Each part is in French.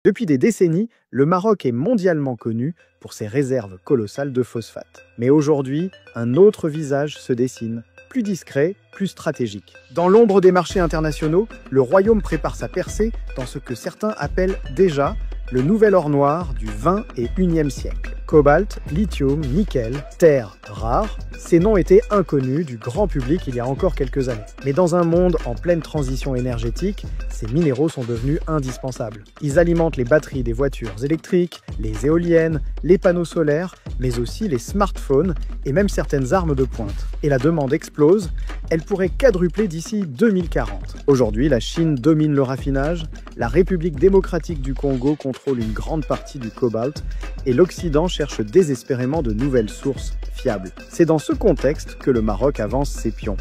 Depuis des décennies, le Maroc est mondialement connu pour ses réserves colossales de phosphate. Mais aujourd'hui, un autre visage se dessine, plus discret, plus stratégique. Dans l'ombre des marchés internationaux, le royaume prépare sa percée dans ce que certains appellent déjà le nouvel or noir du 20 et 1e siècle. Cobalt, lithium, nickel, terres rares, ces noms étaient inconnus du grand public il y a encore quelques années. Mais dans un monde en pleine transition énergétique, ces minéraux sont devenus indispensables. Ils alimentent les batteries des voitures électriques, les éoliennes, les panneaux solaires, mais aussi les smartphones et même certaines armes de pointe. Et la demande explose, elle pourrait quadrupler d'ici 2040. Aujourd'hui, la Chine domine le raffinage, la République démocratique du Congo contrôle une grande partie du cobalt et l'Occident cherche désespérément de nouvelles sources fiables. C'est dans ce contexte que le Maroc avance ses pions.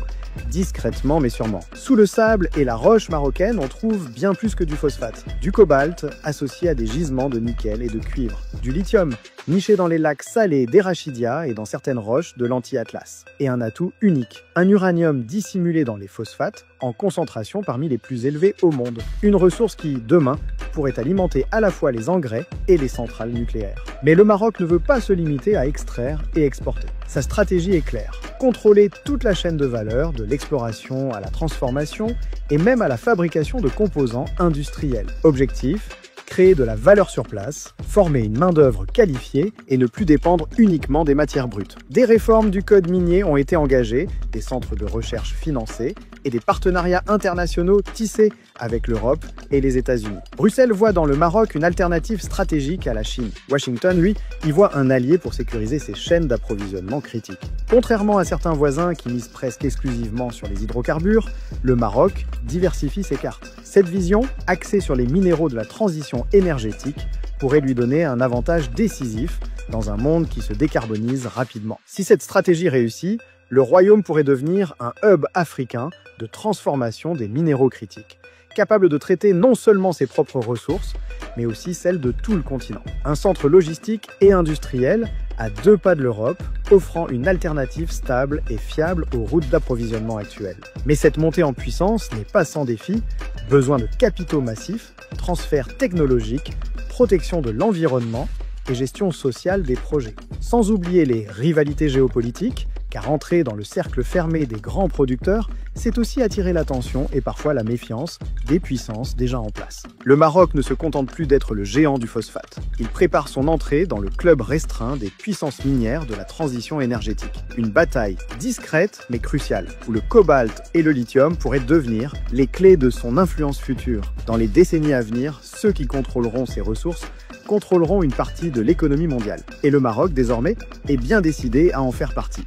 Discrètement mais sûrement. Sous le sable et la roche marocaine, on trouve bien plus que du phosphate. Du cobalt associé à des gisements de nickel et de cuivre. Du lithium niché dans les lacs salés d'Erachidia et dans certaines roches de l'Anti-Atlas. Et un atout unique, un uranium dissimulé dans les phosphates en concentration parmi les plus élevées au monde. Une ressource qui, demain, pourrait alimenter à la fois les engrais et les centrales nucléaires. Mais le Maroc ne veut pas se limiter à extraire et exporter. Sa stratégie est claire. Contrôler toute la chaîne de valeur, de l'exploration à la transformation et même à la fabrication de composants industriels. Objectif : créer de la valeur sur place, former une main-d'œuvre qualifiée et ne plus dépendre uniquement des matières brutes. Des réformes du code minier ont été engagées, des centres de recherche financés et des partenariats internationaux tissés avec l'Europe et les États-Unis. Bruxelles voit dans le Maroc une alternative stratégique à la Chine. Washington, lui, y voit un allié pour sécuriser ses chaînes d'approvisionnement critiques. Contrairement à certains voisins qui misent presque exclusivement sur les hydrocarbures, le Maroc diversifie ses cartes. Cette vision, axée sur les minéraux de la transition énergétique, pourrait lui donner un avantage décisif dans un monde qui se décarbonise rapidement. Si cette stratégie réussit, le royaume pourrait devenir un hub africain de transformation des minéraux critiques, capable de traiter non seulement ses propres ressources, mais aussi celles de tout le continent. Un centre logistique et industriel à 2 pas de l'Europe, offrant une alternative stable et fiable aux routes d'approvisionnement actuelles. Mais cette montée en puissance n'est pas sans défi, besoin de capitaux massifs, transfert technologique, protection de l'environnement et gestion sociale des projets. Sans oublier les rivalités géopolitiques, car entrer dans le cercle fermé des grands producteurs, c'est aussi attirer l'attention et parfois la méfiance des puissances déjà en place. Le Maroc ne se contente plus d'être le géant du phosphate. Il prépare son entrée dans le club restreint des puissances minières de la transition énergétique. Une bataille discrète mais cruciale, où le cobalt et le lithium pourraient devenir les clés de son influence future. Dans les décennies à venir, ceux qui contrôleront ces ressources contrôleront une partie de l'économie mondiale. Et le Maroc, désormais, est bien décidé à en faire partie.